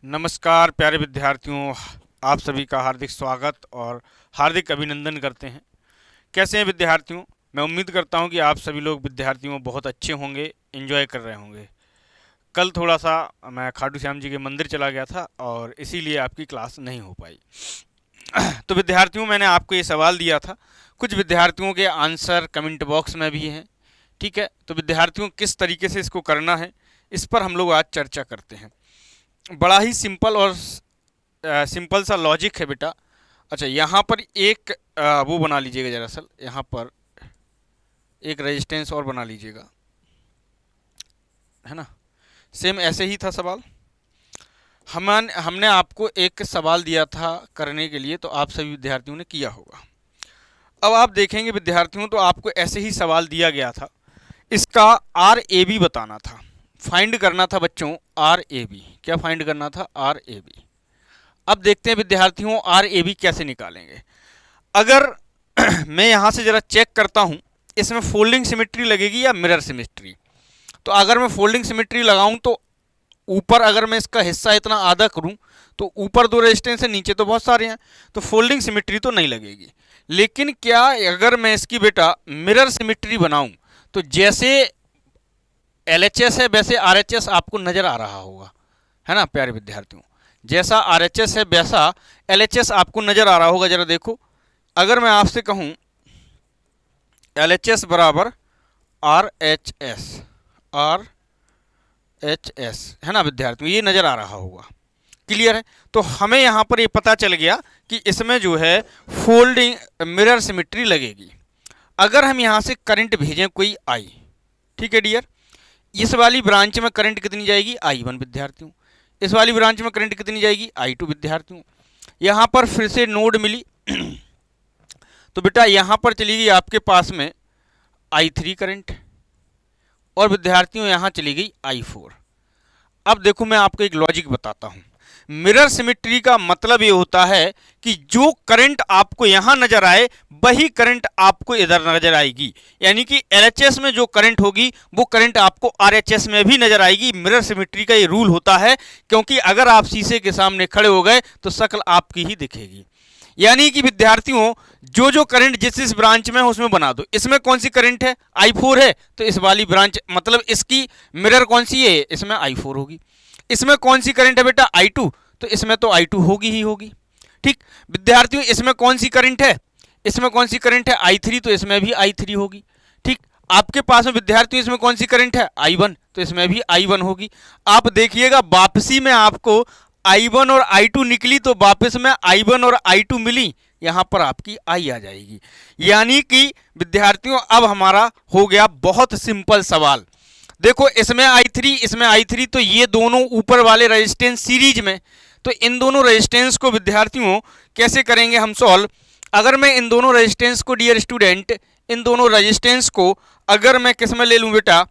नमस्कार प्यारे विद्यार्थियों, आप सभी का हार्दिक स्वागत और हार्दिक अभिनंदन करते हैं। कैसे हैं विद्यार्थियों? मैं उम्मीद करता हूं कि आप सभी लोग विद्यार्थियों बहुत अच्छे होंगे, एंजॉय कर रहे होंगे। कल थोड़ा सा मैं खाटू श्याम जी के मंदिर चला गया था और इसीलिए आपकी क्लास नहीं हो पाई। तो विद्यार्थियों, मैंने आपको ये सवाल दिया था, कुछ विद्यार्थियों के आंसर कमेंट बॉक्स में भी हैं। ठीक है, तो विद्यार्थियों किस तरीके से इसको करना है, इस पर हम लोग आज चर्चा करते हैं। बड़ा ही सिंपल और सिंपल सा लॉजिक है बेटा। अच्छा, यहाँ पर एक वो बना लीजिएगा, दरअसल यहाँ पर एक रेजिस्टेंस और बना लीजिएगा, है ना। सेम ऐसे ही था सवाल। हमने आपको एक सवाल दिया था करने के लिए, तो आप सभी विद्यार्थियों ने किया होगा। अब आप देखेंगे विद्यार्थियों, तो आपको ऐसे ही सवाल दिया गया था, इसका आर ए बी बताना था, फाइंड करना था बच्चों आर ए बी। क्या फाइंड करना था? R A B. अब देखते हैं विद्यार्थियों आर ए बी कैसे निकालेंगे। अगर मैं यहाँ से ज़रा चेक करता हूँ, इसमें फोल्डिंग सिमेट्री लगेगी या मिरर सिमेट्री। तो अगर मैं फोल्डिंग सिमेट्री लगाऊँ तो ऊपर अगर मैं इसका हिस्सा इतना आधा करूँ तो ऊपर दो रेजिस्टेंस है, नीचे तो बहुत सारे हैं, तो फोल्डिंग सिमेट्री तो नहीं लगेगी। लेकिन क्या अगर मैं इसकी बेटा मिरर सिमेट्री बनाऊँ तो जैसे LHS है वैसे RHS आपको नज़र आ रहा होगा, है ना प्यारे विद्यार्थियों। जैसा RHS है वैसा LHS आपको नज़र आ रहा होगा। ज़रा देखो, अगर मैं आपसे कहूँ LHS बराबर RHS, RHS, है ना विद्यार्थियों, ये नज़र आ रहा होगा। क्लियर है? तो हमें यहाँ पर ये पता चल गया कि इसमें जो है फोल्डिंग मिरर सिमेट्री लगेगी। अगर हम यहाँ से करंट भेजें कोई I, ठीक है डियर, इस वाली ब्रांच में करंट कितनी जाएगी? I1 विद्यार्थियों। इस वाली ब्रांच में करंट कितनी जाएगी? I2 विद्यार्थियों। यहाँ पर फिर से नोड मिली तो बेटा यहाँ पर चली गई आपके पास में I3 करंट, और विद्यार्थियों यहाँ चली गई I4। अब देखो, मैं आपको एक लॉजिक बताता हूँ। मिरर सिमेट्री का मतलब ये होता है कि जो करंट आपको यहाँ नजर आए वही करंट आपको इधर नजर आएगी, यानी कि LHS में जो करंट होगी वो करंट आपको RHS में भी नजर आएगी। मिरर सिमेट्री का ये रूल होता है, क्योंकि अगर आप शीशे के सामने खड़े हो गए तो शक्ल आपकी ही दिखेगी। यानी कि विद्यार्थियों जो जो करंट जिस ब्रांच में है उसमें बना दो। इसमें कौन सी करंट है? I4 है, तो इस वाली ब्रांच मतलब इसकी मिरर कौन सी है? इसमें I4 होगी। इसमें कौन सी करंट है बेटा? I2, तो इसमें तो I2 होगी ही होगी। ठीक विद्यार्थियों, इसमें कौन सी करंट है? इसमें कौन सी करंट है? I3, तो इसमें भी I3 होगी। ठीक, आपके पास में विद्यार्थियों इसमें कौन सी करंट है? I1, तो इसमें भी I1 होगी। आप देखिएगा वापसी में आपको I1 और I2 निकली, तो वापस में I1 और I2 मिली, यहाँ पर आपकी I आ जाएगी। यानी कि विद्यार्थियों अब हमारा हो गया बहुत सिंपल सवाल। देखो, इसमें I3, इसमें I3, तो ये दोनों ऊपर वाले रेजिस्टेंस सीरीज में, तो इन दोनों रेजिस्टेंस को विद्यार्थियों कैसे करेंगे हम सॉल्व। अगर मैं इन दोनों रेजिस्टेंस को डियर स्टूडेंट, इन दोनों रेजिस्टेंस को अगर मैं किस में ले लूँ बेटा,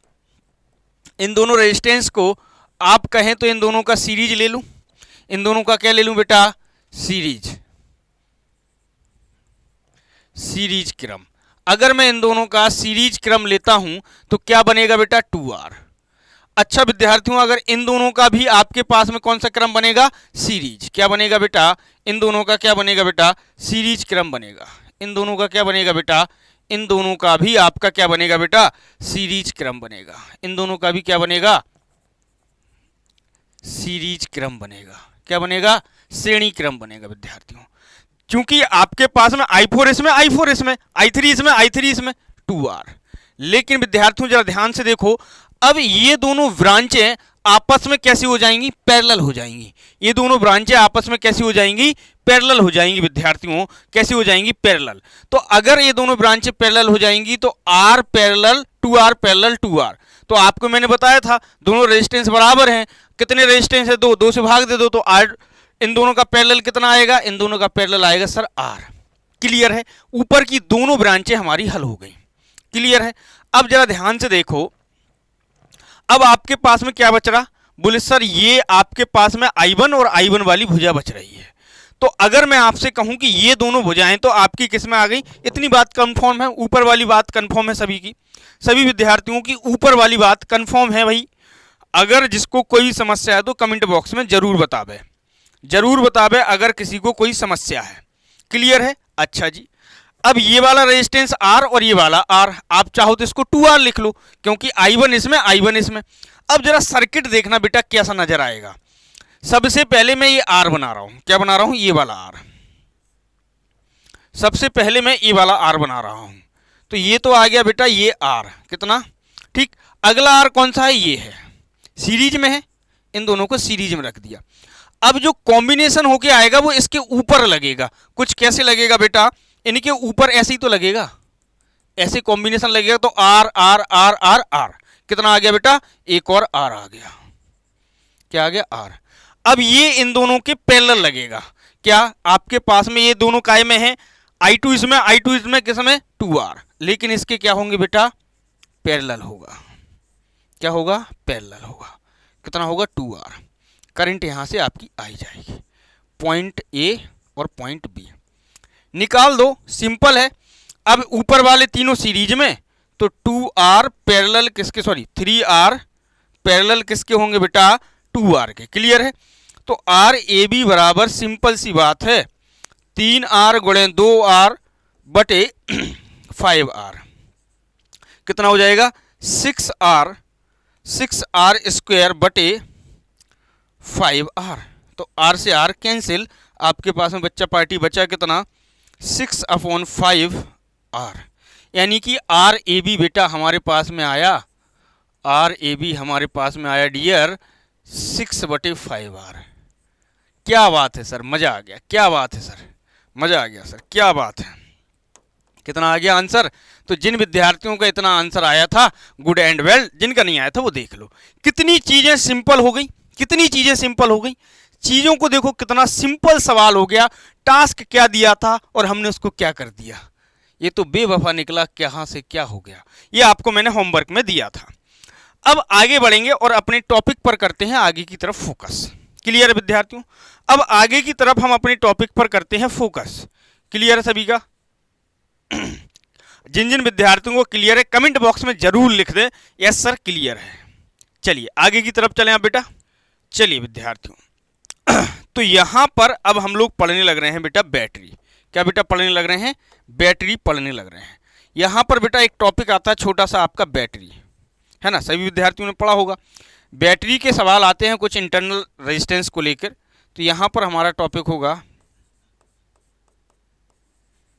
इन दोनों रेजिस्टेंस को आप कहें तो इन दोनों का सीरीज ले लूँ। इन दोनों का क्या ले लूँ बेटा? सीरीज, सीरीज क्रम। अगर मैं इन दोनों का सीरीज क्रम लेता हूं तो क्या बनेगा बेटा? 2R। अच्छा विद्यार्थियों, अगर इन दोनों का भी आपके पास में कौन सा क्रम बनेगा? सीरीज। क्या बनेगा बेटा? इन दोनों का क्या बनेगा बेटा? सीरीज क्रम बनेगा। इन दोनों का क्या बनेगा बेटा? इन दोनों का भी आपका क्या बनेगा बेटा? सीरीज क्रम बनेगा। इन दोनों का भी क्या बनेगा? सीरीज क्रम बनेगा। क्या बनेगा? श्रेणी क्रम बनेगा विद्यार्थियों। क्योंकि आपके पास में I4 इसमें, I4 इसमें, I3 इसमें, I3 इसमें, 2R। लेकिन विद्यार्थियों जरा ध्यान से देखो, अब ये दोनों ब्रांचें आपस में कैसी हो जाएंगी? पैरेलल हो जाएंगी। ये दोनों ब्रांचें आपस में कैसी हो जाएंगी? पैरेलल हो जाएंगी विद्यार्थियों। कैसी हो जाएंगी? पैरेलल। तो अगर ये दोनों ब्रांचें पैरेलल हो जाएंगी तो R parallel 2R parallel 2R। तो आपको मैंने बताया था दोनों रेजिस्टेंस बराबर हैं। कितने रेजिस्टेंस है? 2, 2 से भाग दे दो तो R, इन दोनों का पैरेलल कितना आएगा? इन दोनों का पैरेलल आएगा सर R। क्लियर है? ऊपर की दोनों ब्रांचें हमारी हल हो गई। क्लियर है? अब जरा ध्यान से देखो, अब आपके पास में क्या बच रहा? बोले सर ये आपके पास में I1 और I1 वाली भुजा बच रही है। तो अगर मैं आपसे कहूं कि ये दोनों भुजाएं, तो आपकी किस में आ गई? इतनी बात कंफर्म है, ऊपर वाली बात कंफर्म है सभी की, सभी विद्यार्थियों की ऊपर वाली बात कंफर्म है भाई। अगर जिसको कोई समस्या है तो कमेंट बॉक्स में जरूर बतावे, जरूर बतावे अगर किसी को कोई समस्या है। क्लियर है? अच्छा जी, अब ये वाला रेजिस्टेंस R और ये वाला R, आप चाहो तो इसको 2R लिख लो क्योंकि I1 इसमें I1 इसमें। अब जरा सर्किट देखना बेटा कैसा नजर आएगा। सबसे पहले मैं ये R बना रहा हूं, क्या बना रहा हूं? ये वाला R। सबसे पहले मैं ये वाला R बना रहा हूं, तो ये तो आ गया बेटा ये R कितना, ठीक। अगला R कौन सा है? ये है, सीरीज में है, इन दोनों को सीरीज में रख दिया। अब जो कॉम्बिनेशन होके आएगा वो इसके ऊपर लगेगा। कुछ कैसे लगेगा बेटा? इनके ऊपर ऐसे ही तो लगेगा, ऐसे कॉम्बिनेशन लगेगा तो R R R R R कितना आ गया बेटा? एक और R आ गया। क्या आ गया? R। अब ये इन दोनों के पैरेलल लगेगा। क्या आपके पास में ये दोनों काय में है? I2 इसमें, I2 इसमें, किसमें? 2R। लेकिन इसके क्या होंगे बेटा? पैरेलल होगा। क्या होगा? पैरेलल होगा। कितना होगा? 2R। करंट यहां से आपकी आई जाएगी, पॉइंट A और पॉइंट B निकाल दो, सिंपल है। अब ऊपर वाले तीनों सीरीज में, तो 2R पैरेलल किसके, सॉरी 3R पैरेलल किसके होंगे बेटा? 2R के। क्लियर है? तो RAB बराबर सिंपल सी बात है 3R गुणे 2R बटे 5R। कितना हो जाएगा? 6R स्क्वायर बटे 5R। तो R से R कैंसिल, आपके पास में बच्चा पार्टी बचा कितना? 6/5R। यानी कि RAB बेटा हमारे पास में आया, RAB हमारे पास में आया डियर 6/5R। क्या बात है सर, मजा आ गया। क्या बात है सर, मजा आ गया सर, क्या बात है। कितना आ गया आंसर? तो जिन विद्यार्थियों का इतना आंसर आया था गुड एंड वेल, जिनका नहीं आया था वो देख लो। कितनी चीजें सिंपल हो गई, कितनी चीजें सिंपल हो गई। चीजों को देखो कितना सिंपल सवाल हो गया। टास्क क्या दिया था और हमने उसको क्या कर दिया। ये तो बेवफा निकला, कहां से क्या हो गया। ये आपको मैंने होमवर्क में दिया था। अब आगे बढ़ेंगे और अपने टॉपिक पर करते हैं आगे की तरफ फोकस। क्लियर है विद्यार्थियों? अब आगे की तरफ हम अपने टॉपिक पर करते हैं फोकस। क्लियर है सभी का? जिन जिन विद्यार्थियों को क्लियर है कमेंट बॉक्स में जरूर लिख दें यस सर क्लियर है। चलिए आगे की तरफ चलें आप बेटा। चलिए विद्यार्थियों, तो यहां पर अब हम लोग पढ़ने लग रहे हैं बेटा बैटरी। क्या बेटा पढ़ने लग रहे हैं? बैटरी पढ़ने लग रहे हैं। यहां पर बेटा एक टॉपिक आता है छोटा सा आपका बैटरी, है ना, सभी विद्यार्थियों ने पढ़ा होगा। बैटरी के सवाल आते हैं कुछ इंटरनल रेजिस्टेंस को लेकर, तो यहां पर हमारा टॉपिक होगा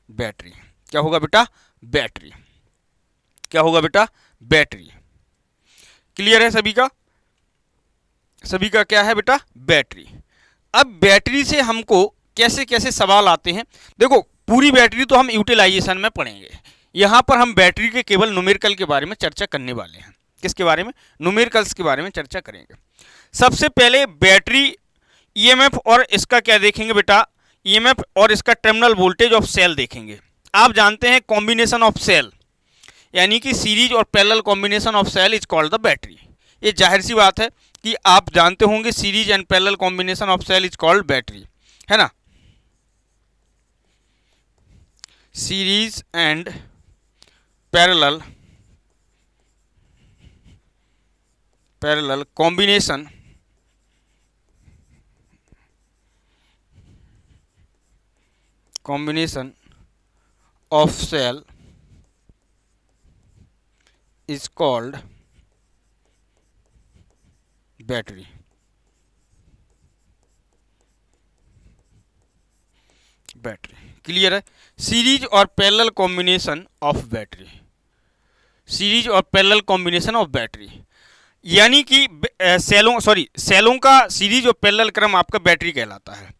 बैटरी। क्या होगा बेटा? बैटरी। क्या होगा बेटा? बैटरी। क्लियर है सभी का? सभी का क्या है बेटा? बैटरी। अब बैटरी से हमको कैसे कैसे सवाल आते हैं, देखो पूरी बैटरी तो हम यूटिलाइजेशन में पढ़ेंगे। यहां पर हम बैटरी के केवल न्यूमेरिकल के बारे में चर्चा करने वाले हैं। किसके बारे में? न्यूमेरिकल्स के बारे में चर्चा करेंगे। सबसे पहले बैटरी ईएमएफ और इसका क्या देखेंगे बेटा? ईएमएफ और इसका टर्मिनल वोल्टेज ऑफ सेल देखेंगे। आप जानते हैं कॉम्बिनेशन ऑफ सेल यानी कि सीरीज और parallel combination of cell is called the battery. ये जाहिर सी बात है कि आप जानते होंगे series and parallel combination of cell is called battery, है ना। Series and parallel combination of cell is called battery। Battery clear है? सीरीज और parallel combination of battery, series और पैरेलल कॉम्बिनेशन ऑफ बैटरी यानी कि सेलों का सीरीज और parallel क्रम आपका बैटरी कहलाता है।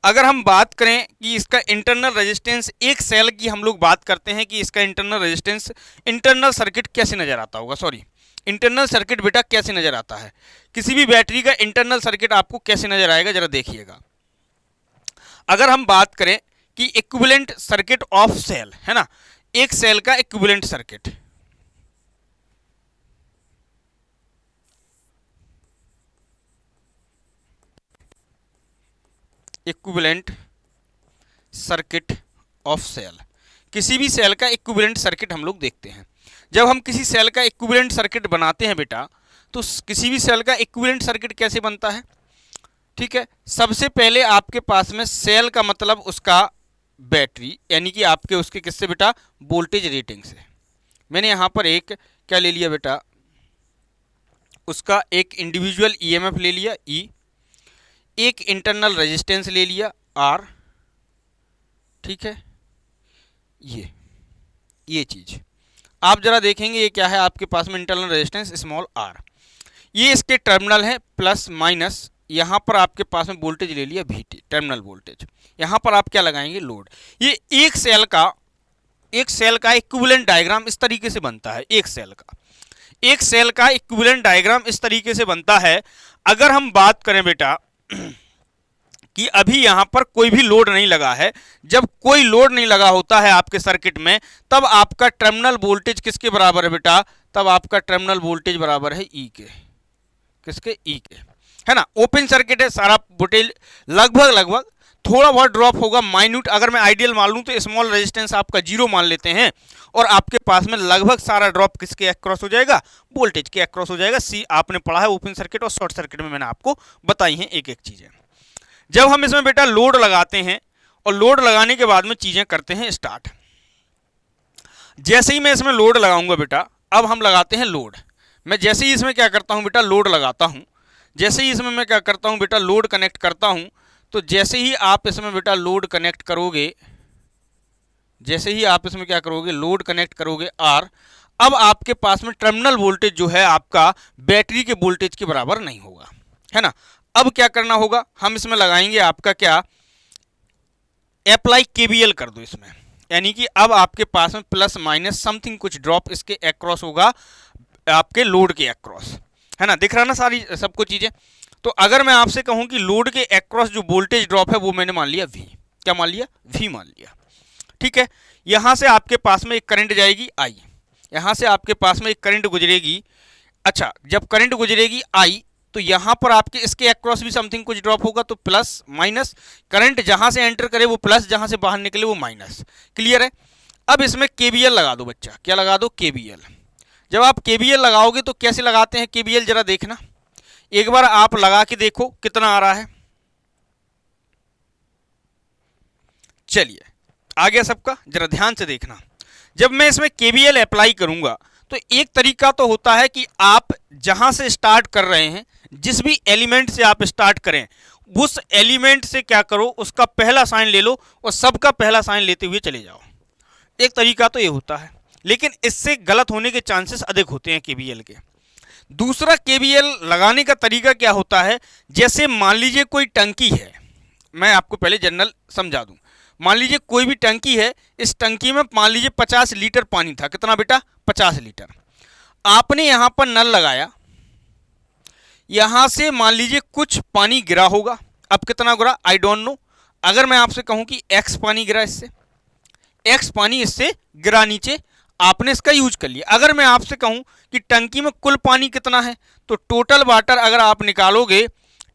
अगर हम बात करें कि इसका इंटरनल रेजिस्टेंस, एक सेल की हम लोग बात करते हैं कि इसका इंटरनल रेजिस्टेंस, इंटरनल सर्किट कैसे नजर आता होगा, इंटरनल सर्किट बेटा कैसे नजर आता है? किसी भी बैटरी का इंटरनल सर्किट आपको कैसे नजर आएगा जरा देखिएगा। अगर हम बात करें कि इक्विवेलेंट सर्किट ऑफ सेल, है ना, एक सेल का equivalent circuit, equivalent circuit of cell, किसी भी सेल का इक्विवेलेंट सर्किट हम लोग देखते हैं। जब हम किसी सेल का इक्विवेलेंट सर्किट बनाते हैं बेटा, तो किसी भी सेल का इक्विवेलेंट सर्किट कैसे बनता है? ठीक है, सबसे पहले आपके पास में सेल का मतलब उसका बैटरी, यानी कि आपके उसके किससे बेटा, वोल्टेज रेटिंग से। मैंने यहाँ पर एक क्या ले लिया बेटा, उसका एक इंडिविजुअल ईएमएफ ले लिया E, एक इंटरनल रेजिस्टेंस ले लिया R, ठीक है, ये चीज आप जरा देखेंगे ये क्या है आपके पास में, इंटरनल रेजिस्टेंस स्मॉल r, ये इसके टर्मिनल है प्लस माइनस, यहाँ पर आपके पास में वोल्टेज ले लिया VT टर्मिनल वोल्टेज, यहाँ पर आप क्या लगाएंगे, लोड। ये एक सेल का इक्विवेलेंट डायग्राम इस तरीके से बनता है। एक सेल का इक्विवेलेंट डायग्राम इस तरीके से बनता है। अगर हम बात करें बेटा कि अभी यहाँ पर कोई भी लोड नहीं लगा है, जब कोई लोड नहीं लगा होता है आपके सर्किट में, तब आपका टर्मिनल वोल्टेज किसके बराबर है बेटा, तब आपका टर्मिनल वोल्टेज बराबर है E के, किसके, E के, है ना। ओपन सर्किट है, सारा वोल्टेज लगभग थोड़ा बहुत ड्रॉप होगा, माइन्यूट, अगर मैं आइडियल मान लूँ तो स्मॉल रेजिस्टेंस आपका 0 मान लेते हैं, और आपके पास में लगभग सारा ड्रॉप किसके अक्रॉस हो जाएगा, वोल्टेज के अक्रॉस हो जाएगा। सी आपने पढ़ा है ओपन सर्किट और शॉर्ट सर्किट में, मैंने आपको बताई हैं एक एक चीजें। जब हम इसमें बेटा लोड लगाते हैं और लोड लगाने के बाद में चीजें करते हैं स्टार्ट। जैसे ही मैं इसमें लोड लगाऊंगा बेटा, अब हम लगाते हैं लोड। मैं जैसे ही इसमें क्या करता हूं बेटा, लोड लगाता हूं, जैसे ही इसमें मैं क्या करता हूं बेटा, लोड कनेक्ट करता हूं, तो जैसे ही आप इसमें बेटा लोड कनेक्ट करोगे, जैसे ही आप इसमें क्या करोगे, लोड कनेक्ट करोगे R, अब आपके पास में टर्मिनल वोल्टेज जो है आपका बैटरी के वोल्टेज के बराबर नहीं होगा, है ना। अब क्या करना होगा, हम इसमें लगाएंगे आपका क्या, अप्लाई KVL कर दो इसमें, यानी कि अब आपके पास में प्लस माइनस समथिंग कुछ ड्रॉप इसके अक्रॉस होगा, आपके लोड के अक्रॉस, है ना। दिख रहा ना सारी सबको चीजें। तो अगर मैं आपसे कहूं कि लोड के अक्रॉस जो वोल्टेज ड्रॉप है वो मैंने मान लिया V, क्या मान लिया, V मान लिया, ठीक है। यहां से आपके पास में एक करंट जाएगी I, यहां से आपके पास में एक करंट गुजरेगी। अच्छा, जब करंट गुजरेगी I, तो यहां पर आपके इसके अक्रॉस भी समथिंग कुछ ड्रॉप होगा, तो प्लस माइनस, करंट जहां से एंटर करे वो प्लस, जहां से बाहर निकले वो माइनस। क्लियर है। अब इसमें KVL लगा दो बच्चा, क्या लगा दो, KVL। जब आप KVL लगाओगे तो कैसे लगाते हैं KVL, जरा देखना, एक बार आप लगा के देखो कितना आ रहा है। चलिए आ गया सबका, जरा ध्यान से देखना। जब मैं इसमें KVL अप्लाई करूंगा तो एक तरीका तो होता है कि आप जहां से स्टार्ट कर रहे हैं, जिस भी एलिमेंट से आप स्टार्ट करें, उस एलिमेंट से क्या करो, उसका पहला साइन ले लो और सबका पहला साइन लेते हुए चले जाओ। एक तरीका तो ये होता है, लेकिन इससे गलत होने के चांसेस अधिक होते हैं KVL के। दूसरा KVL लगाने का तरीका क्या होता है, जैसे मान लीजिए कोई टंकी है, मैं आपको पहले जनरल समझा दूं। मान लीजिए कोई भी टंकी है, इस टंकी में मान लीजिए 50 लीटर पानी था, कितना बेटा, 50 लीटर। आपने यहां पर नल लगाया, यहां से मान लीजिए कुछ पानी गिरा होगा, अब कितना गिरा आई डोंट नो। अगर मैं आपसे कहूं कि X पानी गिरा, इससे X पानी इससे गिरा नीचे, आपने इसका यूज कर लिया। अगर मैं आपसे कहूं कि टंकी में कुल पानी कितना है, तो टोटल वाटर अगर आप निकालोगे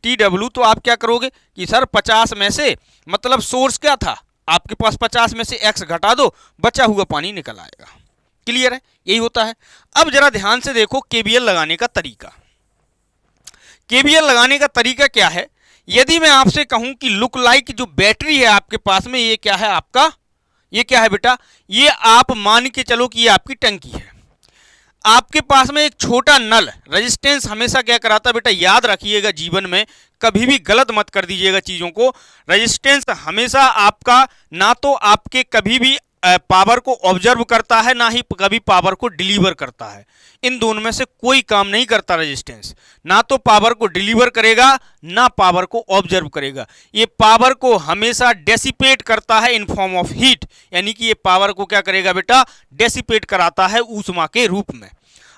TW, तो आप क्या करोगे कि सर 50 में से, मतलब सोर्स क्या था आपके पास, 50 में से X घटा दो, बचा हुआ पानी निकल आएगा। क्लियर है, यही होता है। अब जरा ध्यान से देखो KVL लगाने का तरीका। KVL लगाने का तरीका क्या है, यदि मैं आपसे कहूं कि लुक लाइक जो बैटरी है आपके पास में, ये क्या है आपका, ये क्या है बेटा, ये आप मान के चलो कि ये आपकी टंकी है। आपके पास में एक छोटा नल, रेजिस्टेंस हमेशा क्या कराता है बेटा, याद रखिएगा जीवन में कभी भी गलत मत कर दीजिएगा चीजों को। रेजिस्टेंस हमेशा आपका ना तो आपके कभी भी पावर को ऑब्जर्व करता है, ना ही कभी पावर को डिलीवर करता है। इन दोनों में से कोई काम नहीं करता रेजिस्टेंस, ना तो पावर को डिलीवर करेगा ना पावर को ऑब्जर्व करेगा। ये पावर को हमेशा डेसिपेट करता है इन फॉर्म ऑफ हीट, यानी कि ये पावर को क्या करेगा बेटा, डेसिपेट कराता है ऊष्मा के रूप में।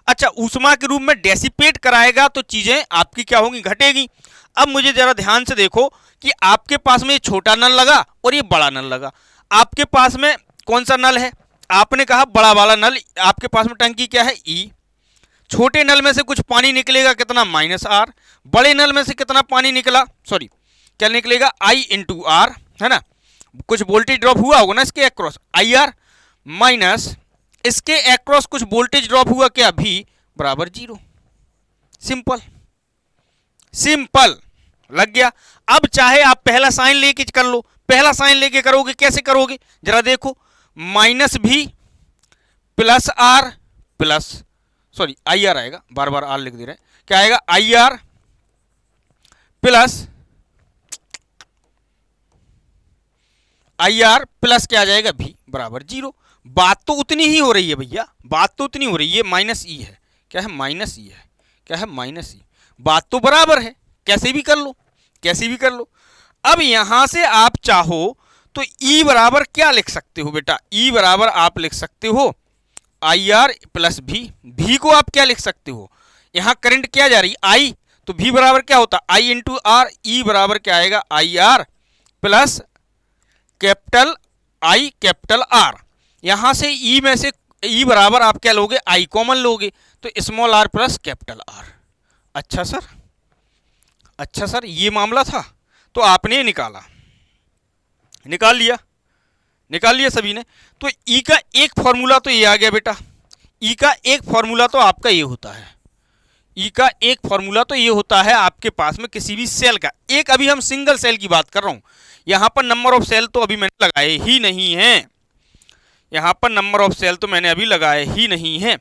अच्छा, ऊष्मा के रूप में डेसिपेट कराएगा तो चीजें आपकी क्या होंगी, घटेगी। अब मुझे जरा ध्यान से देखो कि आपके पास में ये छोटा नल लगा और ये बड़ा नल लगा। आपके पास में कौन सा नल है, आपने कहा बड़ा वाला नल। आपके पास में टंकी क्या है, E। छोटे नल में से कुछ पानी निकलेगा, कितना, -R। बड़े नल में से कितना पानी निकला, सॉरी क्या निकलेगा, I इंटू R, है ना। कुछ वोल्टेज ड्रॉप हुआ होगा ना इसके अक्रॉस, IR, माइनस इसके अक्रॉस कुछ वोल्टेज ड्रॉप हुआ क्या, V बराबर 0। सिंपल सिंपल लग गया। अब चाहे आप पहला साइन लेके कर लो, पहला साइन लेके करोगे, कैसे करोगे जरा देखो, माइनस भी plus R plus, sorry I R आएगा, बार बार आर लिख दे रहे हैं, क्या आएगा आई आर प्लस क्या आ जाएगा भी बराबर 0। बात तो उतनी ही हो रही है भैया, बात तो उतनी हो रही है, माइनस ई है, क्या है माइनस ई है, क्या है माइनस ई, बात तो बराबर है, कैसे भी कर लो, कैसे भी कर लो। अब यहां से आप चाहो तो ई बराबर क्या लिख सकते हो बेटा, ई बराबर आप लिख सकते हो आई आर प्लस भी को आप क्या लिख सकते हो, यहां करंट क्या जा रही आई, तो भी बराबर क्या होता आई इंटू आर, ई बराबर क्या आएगा I R plus capital I capital R. यहां से ई में से ई बराबर आप क्या लोगे आई कॉमन लोगे, तो small R plus capital R. अच्छा सर, अच्छा सर ये मामला था, तो आपने निकाला, निकाल लिया, निकाल लिया सभी ने। तो ई का एक फॉर्मूला तो ये आ गया बेटा, ई का एक फॉर्मूला तो आपका ये होता है, ई का एक फॉर्मूला तो ये होता है आपके पास में किसी भी सेल का, एक अभी हम सिंगल सेल की बात कर रहा हूं, यहां पर नंबर ऑफ सेल तो अभी मैंने लगाए ही नहीं है, यहां पर नंबर ऑफ सेल तो मैंने अभी लगाए ही नहीं है।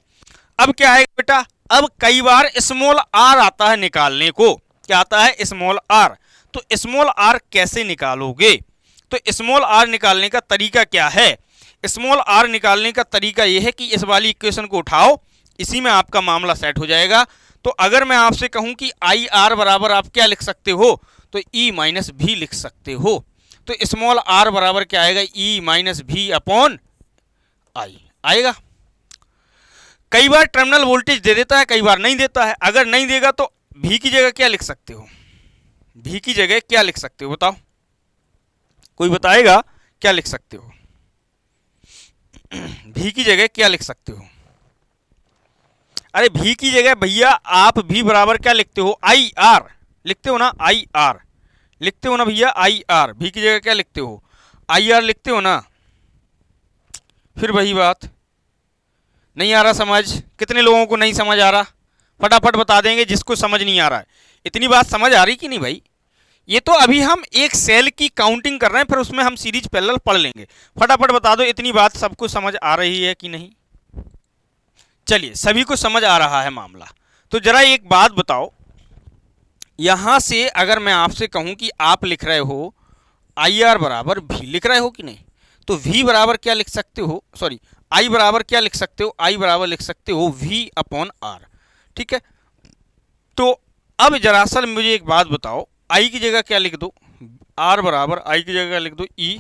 अब क्या है बेटा, अब कई बार स्मॉल आर आता है निकालने को, क्या आता है स्मॉल आर, तो स्मॉल आर कैसे निकालोगे, तो स्मॉल आर निकालने का तरीका क्या है, स्मॉल आर निकालने का तरीका यह है कि इस वाली इक्वेशन को उठाओ, इसी में आपका मामला सेट हो जाएगा। तो अगर मैं आपसे कहूं कि आई आर बराबर आप क्या लिख सकते हो, तो ई माइनस भी लिख सकते हो, तो स्मॉल आर बराबर क्या आएगा ई माइनस भी अपॉन आई आएगा। कई बार टर्मिनल वोल्टेज दे देता है, कई बार नहीं देता है, अगर नहीं देगा तो भी की जगह क्या लिख सकते हो, भी की जगह क्या लिख सकते हो बताओ, कोई बताएगा क्या लिख सकते हो, भी की जगह क्या लिख सकते हो, अरे भी की जगह भैया आप भी बराबर क्या लिखते हो आई आर लिखते हो ना, आई आर लिखते हो ना भैया, आई आर, भी की जगह क्या लिखते हो आई आर लिखते हो ना। फिर वही बात, नहीं आ रहा समझ, कितने लोगों को नहीं समझ आ रहा, फटाफट बता देंगे जिसको समझ नहीं आ रहा है। इतनी बात समझ आ रही कि नहीं भाई, ये तो अभी हम एक सेल की काउंटिंग कर रहे हैं, फिर उसमें हम सीरीज पैरेलल पढ़ लेंगे, फटाफट बता दो इतनी बात सबको समझ आ रही है कि नहीं। चलिए सभी को समझ आ रहा है मामला, तो जरा एक बात बताओ, यहां से अगर मैं आपसे कहूं कि आप लिख रहे हो आई आर बराबर भी लिख रहे हो कि नहीं, तो v बराबर क्या लिख सकते हो, सॉरी i बराबर क्या लिख सकते हो, i बराबर लिख सकते हो v अपॉन आर, ठीक है। तो अब जरासल मुझे एक बात बताओ, i की जगह क्या लिख दो, r बराबर i की जगह लिख दो e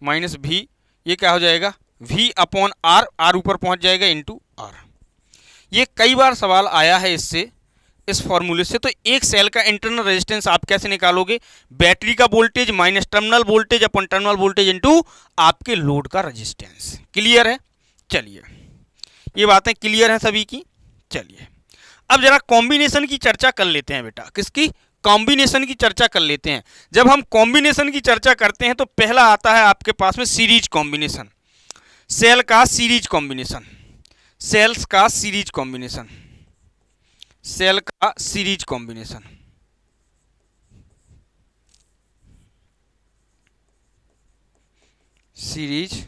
माइनस भी, ये क्या हो जाएगा v अपॉन आर, आर ऊपर पहुंच जाएगा इंटू आर। ये कई बार सवाल आया है इससे, इस फॉर्मूले से। तो एक सेल का इंटरनल रेजिस्टेंस आप कैसे निकालोगे, बैटरी का वोल्टेज माइनस टर्मिनल वोल्टेज अपन टर्मिनल वोल्टेज इनटू आपके लोड का रेजिस्टेंस। क्लियर है, चलिए ये बातें क्लियर हैं सभी की। चलिए अब जरा कॉम्बिनेशन की चर्चा कर लेते हैं बेटा, किसकी, कॉम्बिनेशन की चर्चा कर लेते हैं। जब हम कॉम्बिनेशन की चर्चा करते हैं तो पहला आता है आपके पास में सीरीज कॉम्बिनेशन, सेल का सीरीज कॉम्बिनेशन, सेल्स का सीरीज कॉम्बिनेशन, सेल का सीरीज कॉम्बिनेशन। सीरीज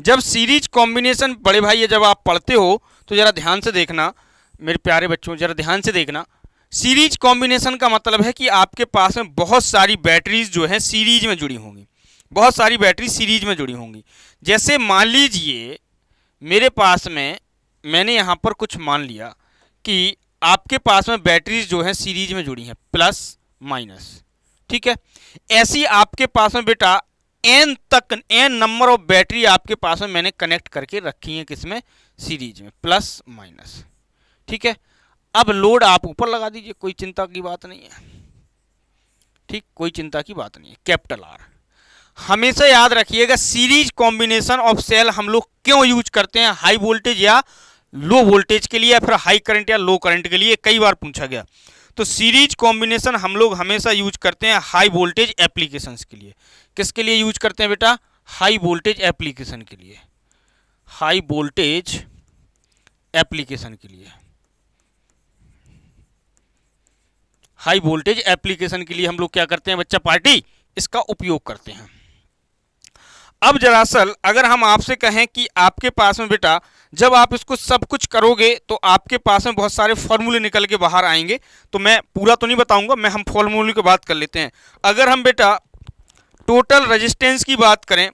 जब सीरीज कॉम्बिनेशन बड़े भाई जब आप पढ़ते हो तो जरा ध्यान से देखना मेरे प्यारे बच्चों, जरा ध्यान से देखना। सीरीज कॉम्बिनेशन का मतलब है कि आपके पास में बहुत सारी बैटरीज जो है सीरीज में जुड़ी होंगी, बहुत सारी बैटरी सीरीज में जुड़ी होंगी। जैसे मान लीजिए मेरे पास में, मैंने यहाँ पर कुछ मान लिया कि आपके पास में बैटरीज जो है सीरीज में जुड़ी हैं प्लस माइनस, ठीक है। ऐसी आपके पास में बेटा n तक, n नंबर ऑफ बैटरी आपके पास में मैंने कनेक्ट करके रखी हैं, किसमें, सीरीज में, प्लस माइनस, ठीक है। अब लोड आप ऊपर लगा दीजिए, कोई चिंता की बात नहीं है, ठीक, कोई चिंता की बात नहीं है। कैपिटल आर, हमेशा याद रखिएगा सीरीज कॉम्बिनेशन ऑफ सेल हम लोग क्यों यूज करते हैं, हाई वोल्टेज या लो वोल्टेज के लिए, या फिर हाई करंट या लो करंट के लिए, कई बार पूछा गया। तो सीरीज कॉम्बिनेशन हम लोग हमेशा यूज करते हैं हाई वोल्टेज एप्लीकेशंस के लिए। किसके लिए यूज करते हैं बेटा, हाई वोल्टेज एप्लीकेशन के लिए, हाई वोल्टेज एप्लीकेशन के लिए, हाई वोल्टेज एप्लीकेशन के लिए हम लोग क्या करते हैं बच्चा पार्टी, इसका उपयोग करते हैं। अब दरअसल अगर हम आपसे कहें कि आपके पास में बेटा जब आप इसको सब कुछ करोगे तो आपके पास में बहुत सारे फॉर्मूले निकल के बाहर आएंगे, तो मैं पूरा तो नहीं बताऊंगा, मैं हम फॉर्मूले की बात कर लेते हैं। अगर हम बेटा टोटल रेजिस्टेंस की बात करें,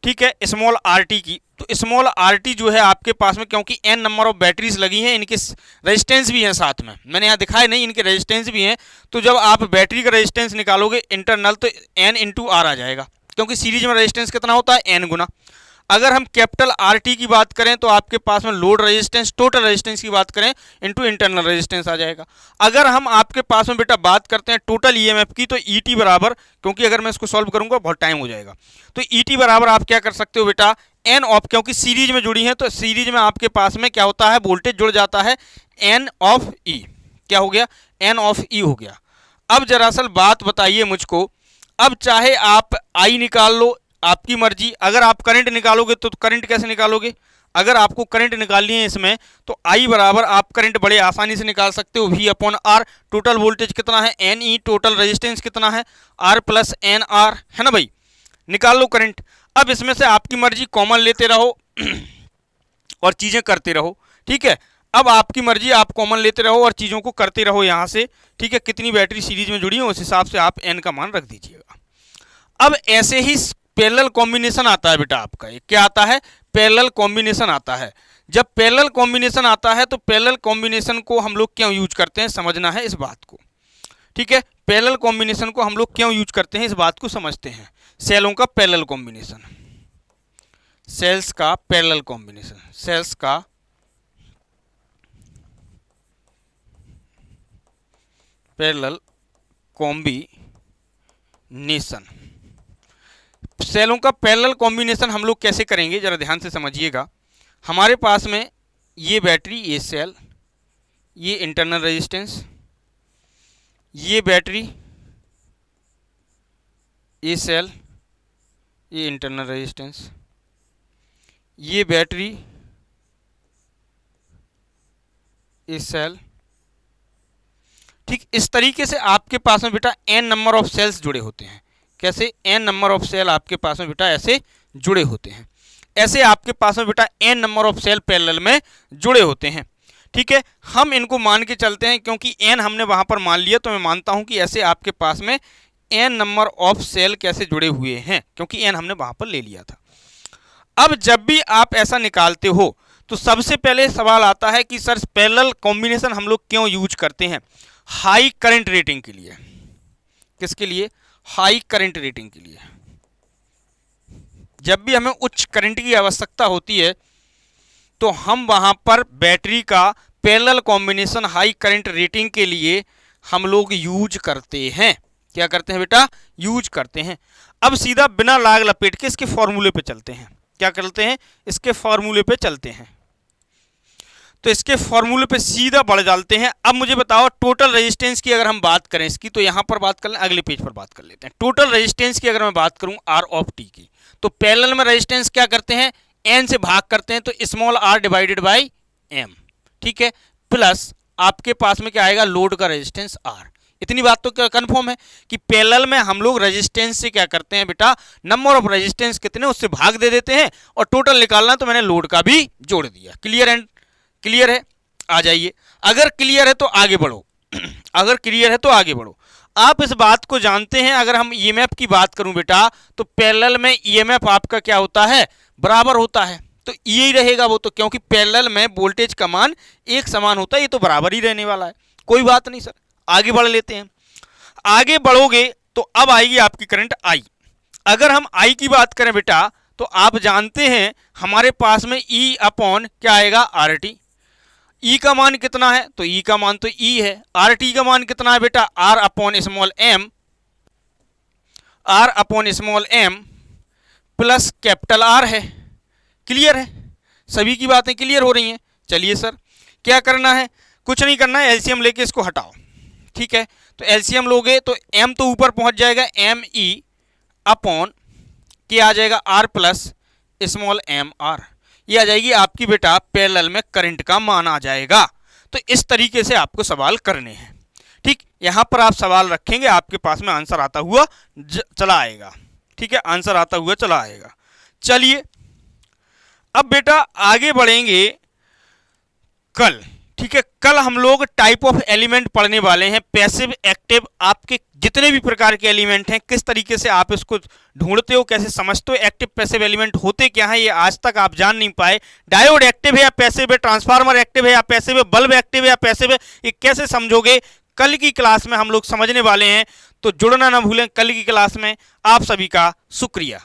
ठीक है, स्मॉल आर टी की, तो स्मॉल आर टी जो है आपके पास में, क्योंकि एन नंबर ऑफ बैटरीज लगी हैं, इनके रेजिस्टेंस भी हैं साथ में, मैंने यहाँ दिखाया नहीं, इनके रेजिस्टेंस भी हैं, तो जब आप बैटरी का रेजिस्टेंस निकालोगे इंटरनल तो एन इंटू आर आ जाएगा, क्योंकि सीरीज में रेजिस्टेंस कितना होता है, एन गुना। अगर हम कैपिटल आर टी की बात करें तो आपके पास में लोड रेजिस्टेंस, टोटल रेजिस्टेंस की बात करें इंटू इंटरनल रेजिस्टेंस आ जाएगा। अगर हम आपके पास में बेटा बात करते हैं टोटल ईएमएफ की, तो ईटी बराबर, क्योंकि अगर मैं इसको सॉल्व करूंगा बहुत टाइम हो जाएगा, तो ईटी बराबर आप क्या कर सकते हो बेटा, एन ऑफ, क्योंकि सीरीज में जुड़ी है तो सीरीज में आपके पास में क्या होता है, वोल्टेज जुड़ जाता है, एन ऑफ ई, क्या हो गया, एन ऑफ ई हो गया। अब दरअसल बात बताइए मुझको, अब चाहे आप आई निकाल लो, आपकी मर्जी, अगर आप करंट निकालोगे तो करंट कैसे निकालोगे, अगर आपको करंट निकालनी है इसमें तो आई बराबर आप करंट बड़े आसानी से निकाल सकते हो, V upon R, total voltage कितना है एन ई, टोटल रेजिस्टेंस कितना है आर प्लस एन आर, है ना भाई, निकाल लो करंट। अब इसमें से आपकी मर्जी, कॉमन लेते रहो और चीज़ें करते रहो, ठीक है, अब आपकी मर्जी, आप कॉमन लेते रहो और चीज़ों को करते रहो यहाँ से, ठीक है, कितनी बैटरी सीरीज में जुड़ी हो उस हिसाब से आप एन का मान रख दीजिएगा। अब ऐसे ही पैरेलल कॉम्बिनेशन आता है बेटा आपका, एक क्या आता है, पैरेलल कॉम्बिनेशन आता है। जब पैरेलल कॉम्बिनेशन आता है तो पैरेलल कॉम्बिनेशन को हम लोग क्यों यूज करते हैं, समझना है इस बात को, ठीक है, पैरेलल कॉम्बिनेशन को हम लोग क्यों यूज करते हैं इस बात को समझते हैं। सेलों का पैरेलल कॉम्बिनेशन, सेल्स का पैरेलल कॉम्बिनेशन, सेल्स का पैरेलल कॉम्बिनेशन, सेलों का पैरेलल कॉम्बिनेशन हम लोग कैसे करेंगे जरा ध्यान से समझिएगा। हमारे पास में ये बैटरी, ये सेल, ये इंटरनल रेजिस्टेंस, ये बैटरी, ये सेल, ये इंटरनल रेजिस्टेंस, ये बैटरी, ये सेल, ठीक इस तरीके से आपके पास में बेटा एन नंबर ऑफ सेल्स जुड़े होते हैं। कैसे, एन नंबर ऑफ सेल आपके पास में बेटा ऐसे जुड़े होते हैं, ऐसे आपके पास में बेटा N number of cell parallel में जुड़े होते हैं, ठीक है। हम इनको मान के चलते हैं क्योंकि एन हमने वहां पर मान लिया, तो मैं मानता हूं कि ऐसे आपके पास में एन नंबर ऑफ सेल कैसे जुड़े हुए हैं, क्योंकि एन हमने वहां पर ले लिया था। अब जब भी आप ऐसा निकालते हो तो सबसे पहले सवाल आता है कि सर पैरेलल कॉम्बिनेशन हम लोग क्यों यूज करते हैं, हाई करंट रेटिंग के लिए। किसके लिए, हाई करंट रेटिंग के लिए। जब भी हमें उच्च करंट की आवश्यकता होती है तो हम वहां पर बैटरी का parallel combination high current rating के लिए हम लोग यूज करते हैं। क्या करते हैं बेटा, यूज करते हैं। अब सीधा बिना लाग लपेट के इसके फॉर्मूले पे चलते हैं। क्या करते हैं, इसके फॉर्मूले पे चलते हैं। तो इसके फॉर्मूले पे सीधा बढ़ जाते हैं। अब मुझे बताओ टोटल रेजिस्टेंस की अगर हम बात करें इसकी, तो यहां पर बात कर लें, अगले पेज पर बात कर लेते हैं। टोटल रेजिस्टेंस की अगर मैं बात करूं आर ऑफ टी की, तो पैरेलल में रेजिस्टेंस क्या करते हैं, एन से भाग करते हैं, तो small R divided by M, ठीक है, प्लस आपके पास में क्या आएगा, लोड का रेजिस्टेंस आर। इतनी बात तो क्या कंफर्म है कि पैरेलल में हम लोग रेजिस्टेंस से क्या करते हैं बेटा, नंबर ऑफ रेजिस्टेंस कितने उससे भाग दे देते हैं, और टोटल निकालना तो मैंने लोड का भी जोड़ दिया। क्लियर एंड क्लियर है, आ जाइए। अगर क्लियर है तो आगे बढ़ो अगर क्लियर है तो आगे बढ़ो। आप इस बात को जानते हैं, अगर हम ईएमएफ की बात करूं बेटा, तो पैरेलल में ईएमएफ आपका क्या होता है, बराबर होता है। तो यही रहेगा वो, तो क्योंकि पैरेलल में वोल्टेज का मान एक समान होता है, ये तो बराबर ही रहने वाला है। कोई बात नहीं सर, आगे बढ़ लेते हैं। आगे बढ़ोगे तो अब आएगी आपकी करंट आई। अगर हम आई की बात करें बेटा, तो आप जानते हैं हमारे पास में ई अपॉन क्या आएगा, आर टी। ई का मान कितना है, तो ई का मान तो ई है। आर टी का मान कितना है बेटा, R upon small M, R upon small M plus capital R है। क्लियर है, सभी की बातें क्लियर हो रही हैं। चलिए सर, क्या करना है, कुछ नहीं करना है, एलसीएम लेके इसको हटाओ, ठीक है। तो एलसीएम लोगे तो एम तो ऊपर पहुंच जाएगा, एम ई अपॉन क्या आ जाएगा, R plus small M R. ये आ जाएगी आपकी बेटा पैरेलल में करंट का मान आ जाएगा। तो इस तरीके से आपको सवाल करने हैं। ठीक, यहाँ पर आप सवाल रखेंगे, आपके पास में आंसर आता हुआ चला आएगा। ठीक है, आंसर आता हुआ चला आएगा। चलिए अब बेटा आगे बढ़ेंगे कल। ठीक है, कल हम लोग टाइप ऑफ एलिमेंट पढ़ने वाले हैं, पैसिव एक्टिव। आपके जितने भी प्रकार के एलिमेंट हैं, किस तरीके से आप इसको ढूंढते हो, कैसे समझते हो, एक्टिव पैसिव एलिमेंट होते क्या हैं, ये आज तक आप जान नहीं पाए। डायोड एक्टिव है या पैसिव है, ट्रांसफार्मर एक्टिव है या पैसिव है, बल्ब एक्टिव है या पैसिव है, ये कैसे समझोगे, कल की क्लास में हम लोग समझने वाले हैं। तो जुड़ना ना भूलें कल की क्लास में। आप सभी का शुक्रिया।